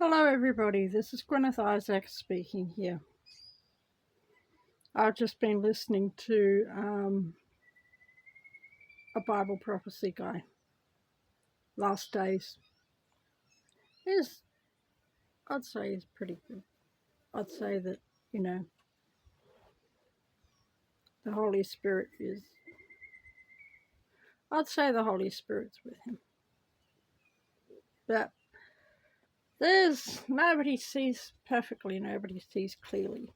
Hello everybody, this is Gwyneth Isaac speaking here. I've just been listening to a Bible prophecy guy, Last Days. I'd say he's pretty good. I'd say that, the Holy Spirit I'd say the Holy Spirit's with him. But nobody sees perfectly, nobody sees clearly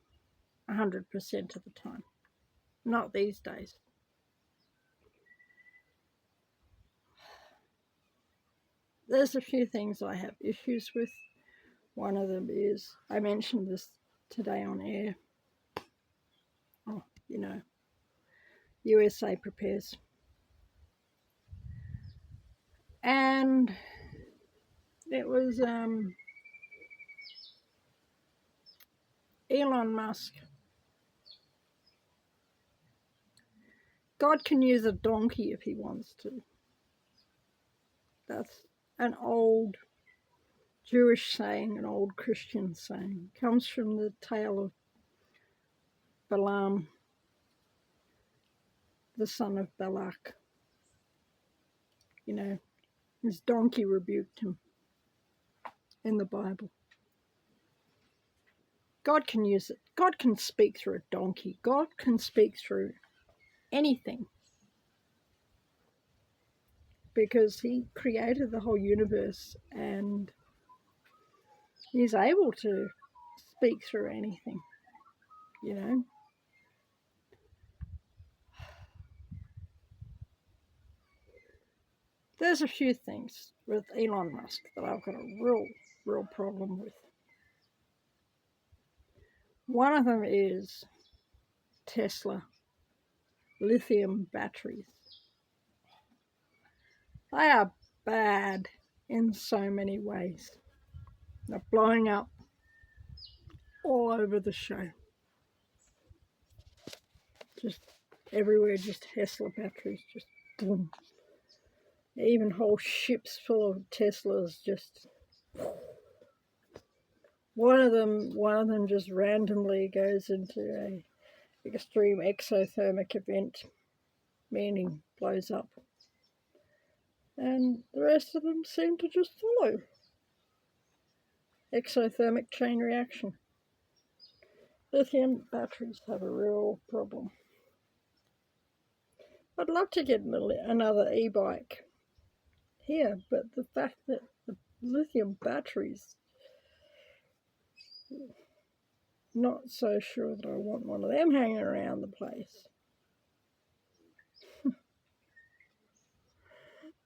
100% of the time. Not these days. There's a few things I have issues with. One of them is, I mentioned this today on air. USA prepares. And it was Elon Musk. God can use a donkey if he wants to. That's an old Jewish saying, an old Christian saying. It comes from the tale of Balaam, the son of Balak. His donkey rebuked him in the Bible. God can use it. God can speak through a donkey. God can speak through anything, because he created the whole universe and he's able to speak through anything, There's a few things with Elon Musk that I've got a real problem with. One of them is Tesla lithium batteries. They are bad in so many ways. They're blowing up all over the show. Just everywhere, just Tesla batteries, just boom. Even whole ships full of Teslas. Just one of them just randomly goes into a extreme exothermic event, meaning blows up, and the rest of them seem to just follow. Exothermic chain reaction. Lithium batteries have a real problem. I'd love to get another e-bike here, but the fact that the lithium batteries, not so sure that I want one of them hanging around the place.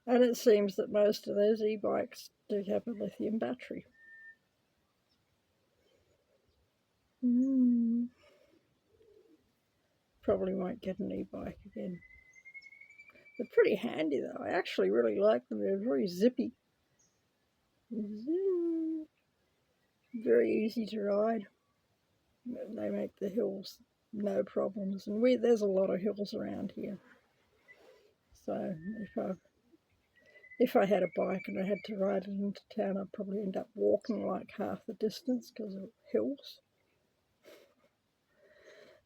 And it seems that most of those e-bikes do have a lithium battery. Probably won't get an e-bike again. They're pretty handy though. I actually really like them. They're very zippy. Very easy to ride. They make the hills no problems. And there's a lot of hills around here. So if I had a bike and I had to ride it into town, I'd probably end up walking like half the distance because of hills.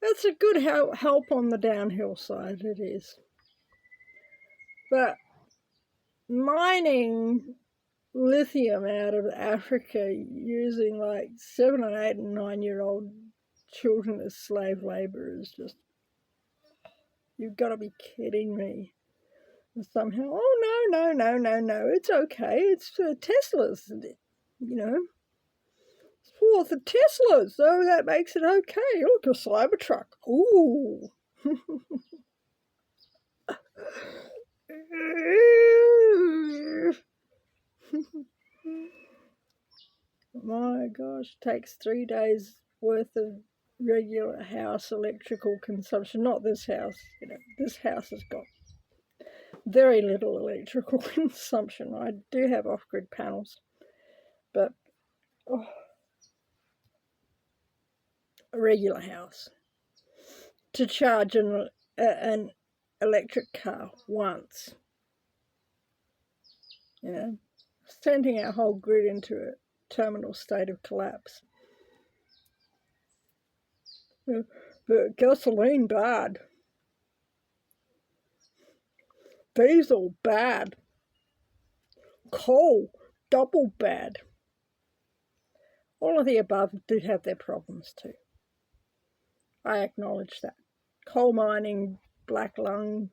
That's a good help on the downhill side, it is. But mining lithium out of Africa using like 7 and 8 and 9-year-old children as slave labor is just, you've got to be kidding me. And somehow, oh no, it's okay, it's for Teslas, it's for the Teslas, so that makes it okay. Look, a Cybertruck, ooh. My gosh, takes 3 days worth of regular house electrical consumption. Not this house, this house has got very little electrical consumption. I do have off-grid panels, but a regular house to charge an electric car once, sending our whole grid into terminal state of collapse. But gasoline, bad. Diesel, bad. Coal, double bad. All of the above do have their problems too. I acknowledge that. Coal mining, black lung,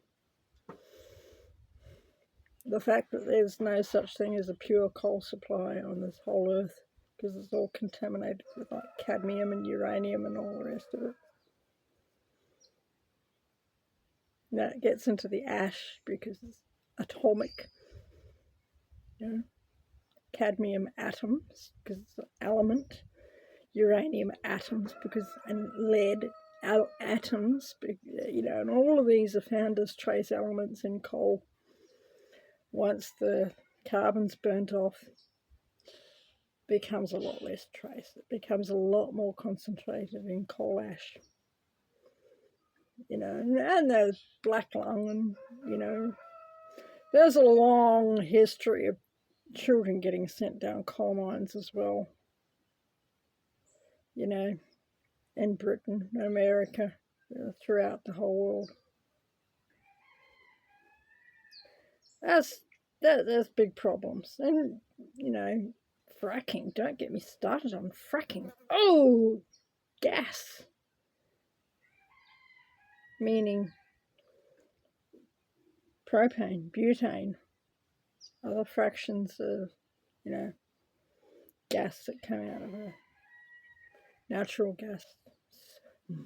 the fact that there's no such thing as a pure coal supply on this whole earth, because it's all contaminated with like cadmium and uranium and all the rest of it. Now it gets into the ash because it's atomic, you know, cadmium atoms because it's an element, uranium atoms because, and lead atoms, you know, and all of these are found as trace elements in coal. Once the carbon's burnt off, becomes a lot less trace. It becomes a lot more concentrated in coal ash. You know, and there's black lung, and, you know, there's a long history of children getting sent down coal mines as well. You know, in Britain, America, throughout the whole world. There's big problems. And, you know, fracking, don't get me started on fracking. Oh, gas. Meaning propane, butane, other fractions of, you know, gas that come out of a natural gas.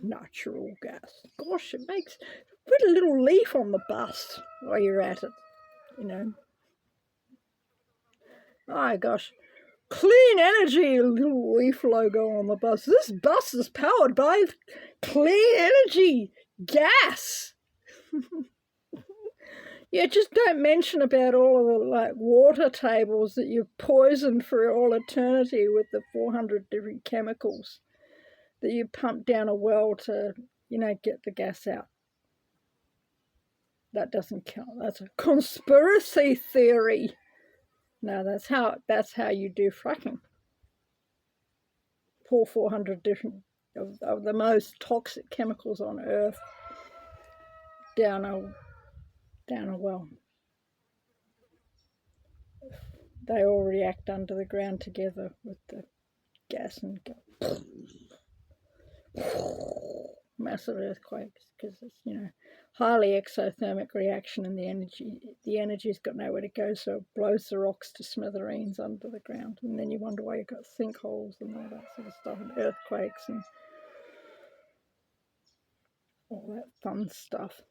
Natural gas. Gosh, it makes, put a little leaf on the bus while you're at it, you know. Oh gosh. Clean energy, a little leaf logo on the bus. This bus is powered by clean energy, gas. Yeah, just don't mention about all of the like water tables that you've poisoned for all eternity with the 400 different chemicals that you pump down a well to, you know, get the gas out. That doesn't count. That's a conspiracy theory. No, that's how you do fracking. Pour 400 different of the most toxic chemicals on Earth down a well. They all react under the ground together with the gas and go massive earthquakes because it's, you know, highly exothermic reaction, and the energy's got nowhere to go, so it blows the rocks to smithereens under the ground, and then you wonder why you've got sinkholes and all that sort of stuff, and earthquakes and all that fun stuff.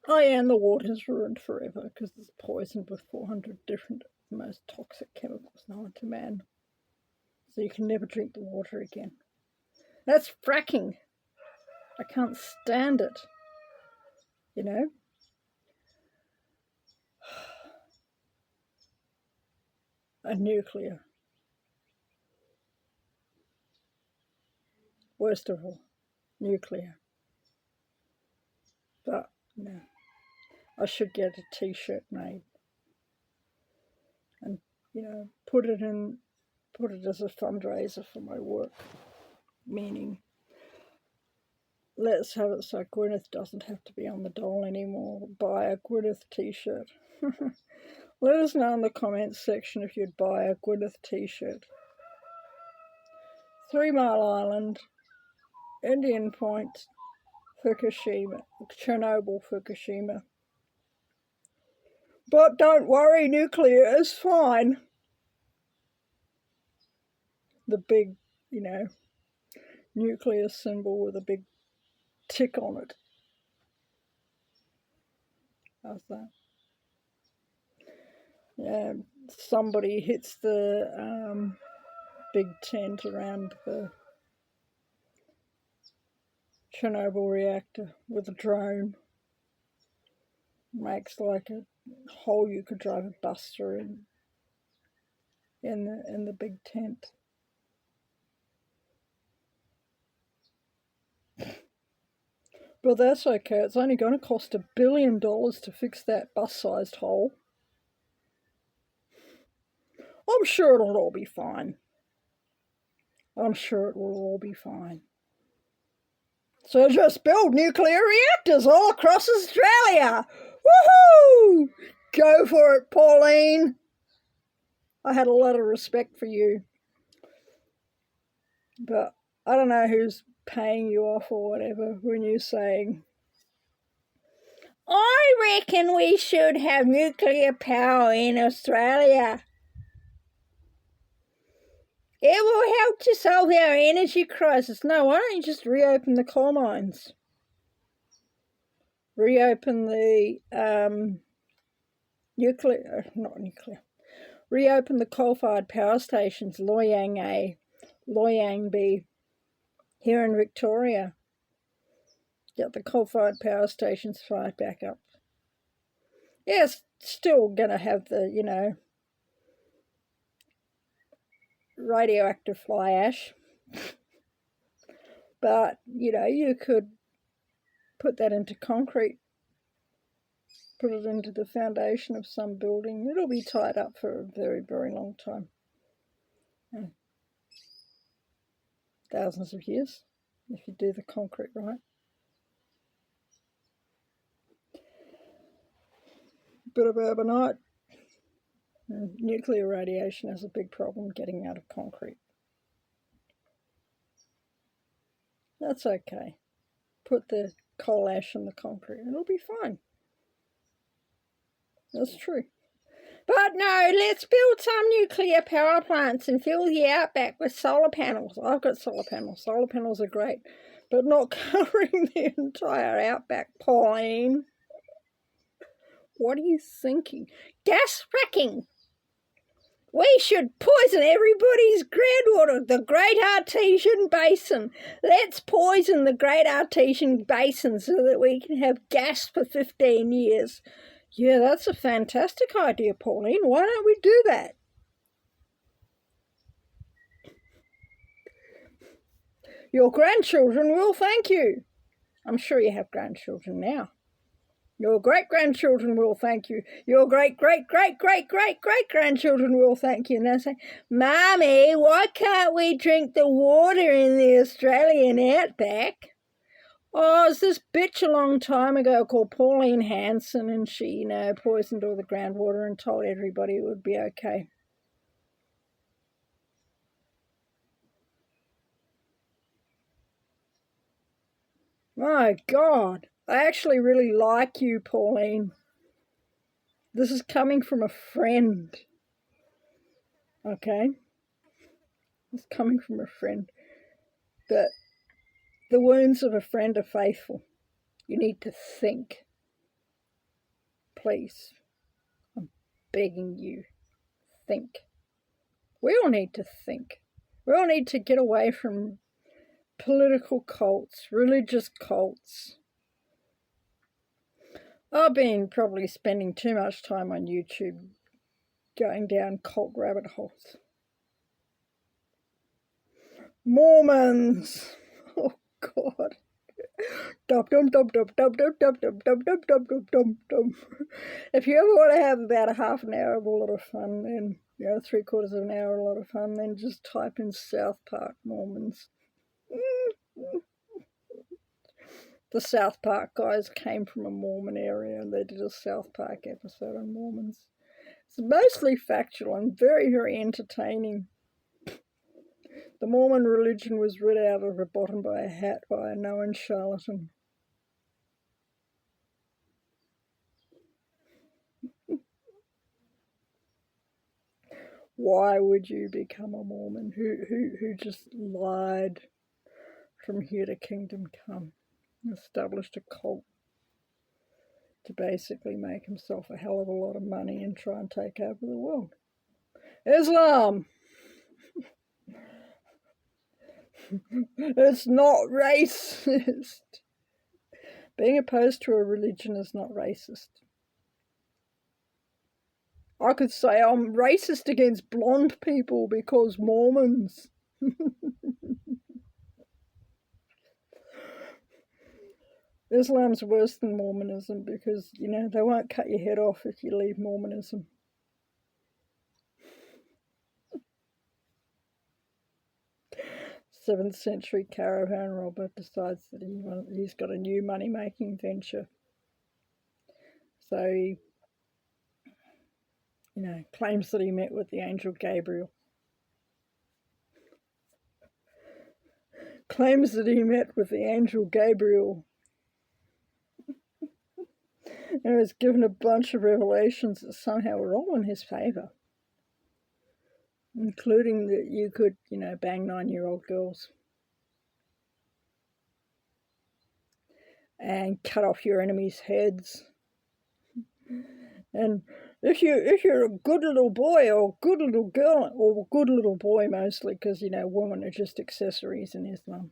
Oh yeah, and the water's ruined forever because it's poisoned with 400 different most toxic chemicals known to man, so you can never drink the water again. That's fracking. I can't stand it, you know. And nuclear. Worst of all, nuclear. But, no. I should get a t-shirt made and, you know, put it as a fundraiser for my work. Meaning, let's have it so Gwyneth doesn't have to be on the dole anymore. Buy a Gwyneth t-shirt. Let us know in the comments section if you'd buy a Gwyneth t-shirt. 3 Mile Island, Indian Point, Fukushima, Chernobyl, Fukushima. But don't worry, nuclear is fine. The big, you know, nuclear symbol with a big tick on it. How's that? Yeah, somebody hits the big tent around the Chernobyl reactor with a drone. Makes like a hole you could drive a bus through in the big tent. But that's okay. It's only going to cost $1 billion to fix that bus-sized hole. I'm sure it'll all be fine. I'm sure it will all be fine. So just build nuclear reactors all across Australia. Woohoo! Go for it, Pauline. I had a lot of respect for you. But I don't know who's paying you off or whatever when you're saying, I reckon we should have nuclear power in Australia. It will help to solve our energy crisis. No, why don't you just reopen the coal mines? Reopen the reopen the coal-fired power stations, Loy Yang A, Loy Yang B, here in Victoria. Get the coal-fired power stations fired back up. Yeah, it's still going to have the, radioactive fly ash. But, you could put that into concrete, put it into the foundation of some building. It'll be tied up for a very, very long time. Yeah. Thousands of years, if you do the concrete right. Bit of urbanite. Nuclear radiation has a big problem getting out of concrete. That's okay. Put the coal ash in the concrete. It'll be fine. That's true. But no, let's build some nuclear power plants and fill the outback with solar panels. I've got solar panels. Solar panels are great, but not covering the entire outback, Pauline. What are you thinking? Gas fracking. We should poison everybody's groundwater, the Great Artesian Basin. Let's poison the Great Artesian Basin so that we can have gas for 15 years. Yeah, that's a fantastic idea, Pauline. Why don't we do that? Your grandchildren will thank you. I'm sure you have grandchildren now. Your great-grandchildren will thank you. Your great-great-great-great-great-great-grandchildren will thank you. And they'll say, Mommy, why can't we drink the water in the Australian outback? Oh, it's this bitch a long time ago called Pauline Hanson, and she, poisoned all the groundwater and told everybody it would be okay. My God, I actually really like you, Pauline. This is coming from a friend. Okay? It's coming from a friend. But the wounds of a friend are faithful. You need to think. Please. I'm begging you. Think. We all need to think. We all need to get away from political cults, religious cults. I've been probably spending too much time on YouTube going down cult rabbit holes. Mormons. Oh, God. Dum dum dum dum dum dum dum dum dum dum dum dum dum dum. If you ever want to have about a half an hour of a lot of fun, then 3/4 of an hour a lot of fun, then just type in South Park Mormons. The South Park guys came from a Mormon area and they did a South Park episode on Mormons. It's mostly factual and very, very entertaining. The Mormon religion was read out of the bottom by a hat by a known charlatan. Why would you become a Mormon? Who just lied from here to kingdom come? Established a cult to basically make himself a hell of a lot of money and try and take over the world. Islam! It's not racist. Being opposed to a religion is not racist. I could say I'm racist against blonde people because Mormons. Islam's worse than Mormonism because, they won't cut your head off if you leave Mormonism. 7th century caravan robber decides that he's got a new money-making venture. So he, claims that he met with the angel Gabriel. Claims that he met with the angel Gabriel and was given a bunch of revelations that somehow were all in his favour, including that you could, bang 9-year-old girls and cut off your enemies' heads. And if you're a good little boy or good little girl, or good little boy mostly, because women are just accessories in Islam.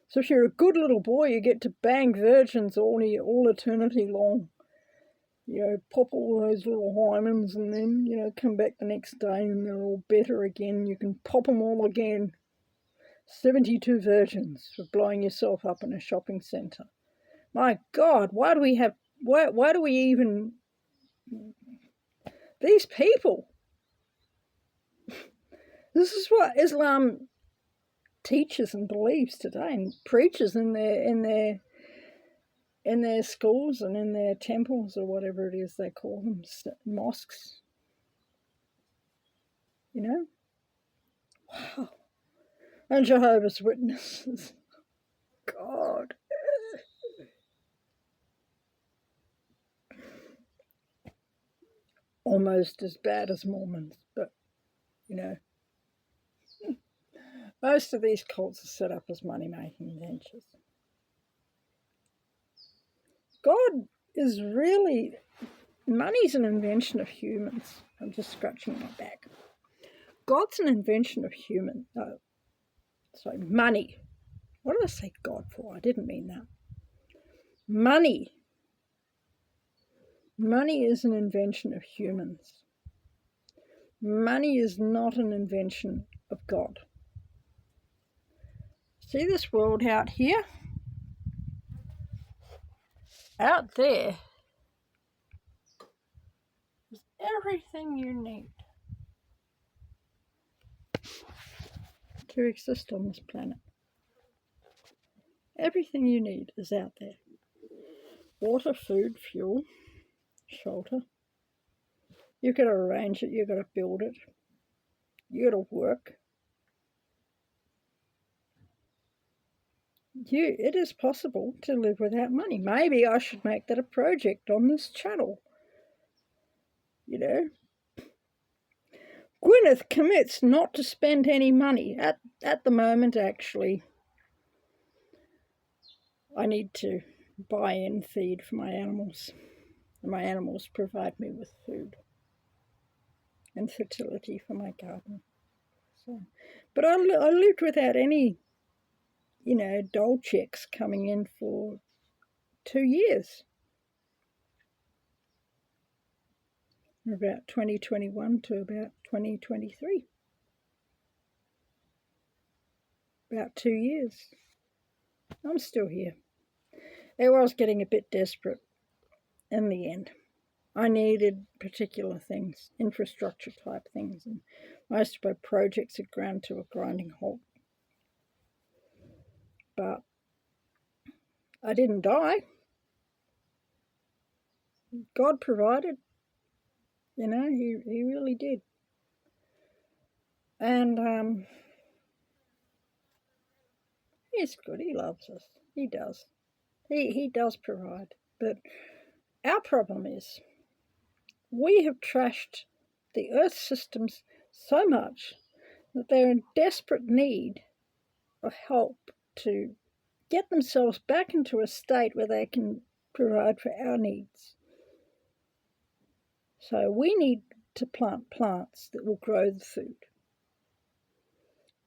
So if you're a good little boy, you get to bang virgins all eternity long. Pop all those little hymens, and then come back the next day and they're all better again. You can pop them all again. 72 virgins for blowing yourself up in a shopping centre. My God, why do we even... These people. This is what Islam teaches and believes today, and preaches in their schools and in their temples, or whatever it is they call them, mosques. Wow. And Jehovah's Witnesses. God. Almost as bad as Mormons, but most of these cults are set up as money-making ventures. God is really... Money's an invention of humans. I'm just scratching my back. God's an invention of human. Money. What did I say God for? I didn't mean that. Money. Money is an invention of humans. Money is not an invention of God. See this world out here? Out there is everything you need to exist on this planet. Everything you need is out there. Water, food, fuel, shelter. You've got to arrange it, you've got to build it, you've got to work. It is possible to live without money. Maybe I should make that a project on this channel. Gwyneth commits not to spend any money. At the moment, actually, I need to buy in feed for my animals. And my animals provide me with food and fertility for my garden. But I lived without any, dole checks coming in for 2 years. From about 2021 to about 2023. About 2 years. I'm still here. I was getting a bit desperate in the end. I needed particular things, infrastructure type things, and most of my projects had ground to a grinding halt. But I didn't die. God provided. He really did. And he's good. He loves us. He does. He does provide. But our problem is we have trashed the Earth systems so much that they're in desperate need of help to get themselves back into a state where they can provide for our needs. So we need to plant plants that will grow the food.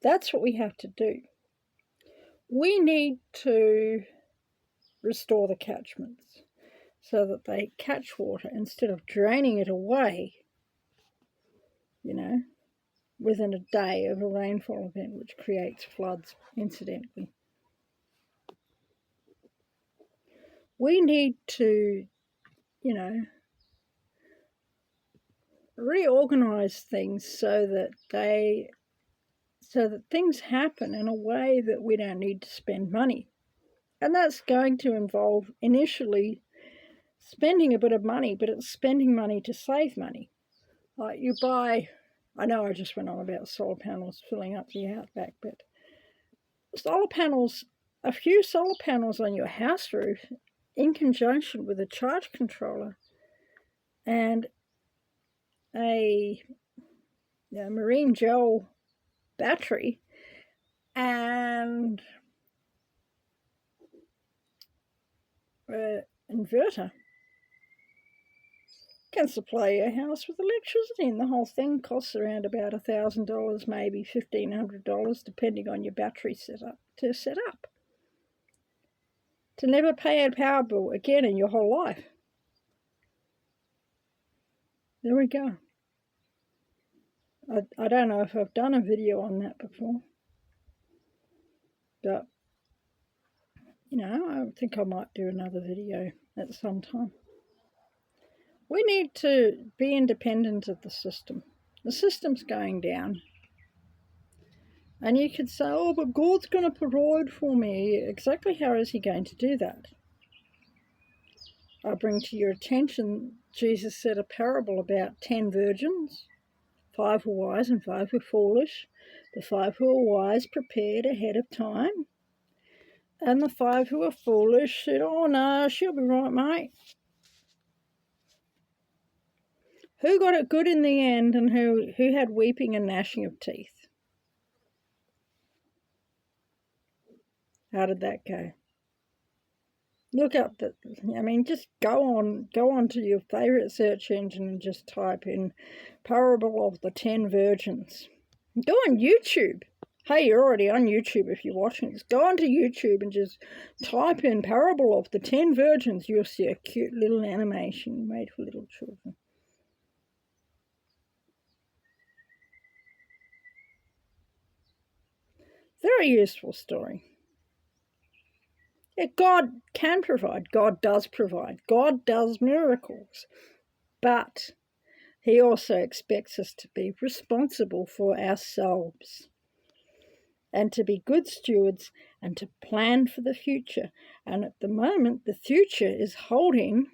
That's what we have to do. We need to restore the catchments so that they catch water instead of draining it away, within a day of a rainfall event, which creates floods, incidentally. We need to, reorganize things so that they so that things happen in a way that we don't need to spend money. And that's going to involve initially spending a bit of money, but it's spending money to save money. Like you buy, I know I just went on about solar panels filling up the outback, but solar panels, a few solar panels on your house roof in conjunction with a charge controller and a marine gel battery and inverter can supply your house with electricity, and the whole thing costs around about $1,000, maybe $1,500, depending on your battery setup to set up. To never pay a power bill again in your whole life. There we go. I don't know if I've done a video on that before, but I think I might do another video at some time. We need to be independent of the system. The system's going down. And you could say, oh, but God's going to provide for me. Exactly how is he going to do that? I bring to your attention, Jesus said a parable about 10 virgins. 5 were wise and 5 were foolish. The 5 who were wise prepared ahead of time. And the 5 who were foolish said, oh no, she'll be right, mate. Who got it good in the end, and who had weeping and gnashing of teeth? How did that go? Look up just go on to your favourite search engine and just type in Parable of the 10 Virgins. Go on YouTube. Hey, you're already on YouTube if you're watching this. Go onto YouTube and just type in Parable of the 10 Virgins. You'll see a cute little animation made for little children. Very useful story. Yeah, God can provide. God does provide. God does miracles. But he also expects us to be responsible for ourselves and to be good stewards and to plan for the future. And at the moment, the future is holding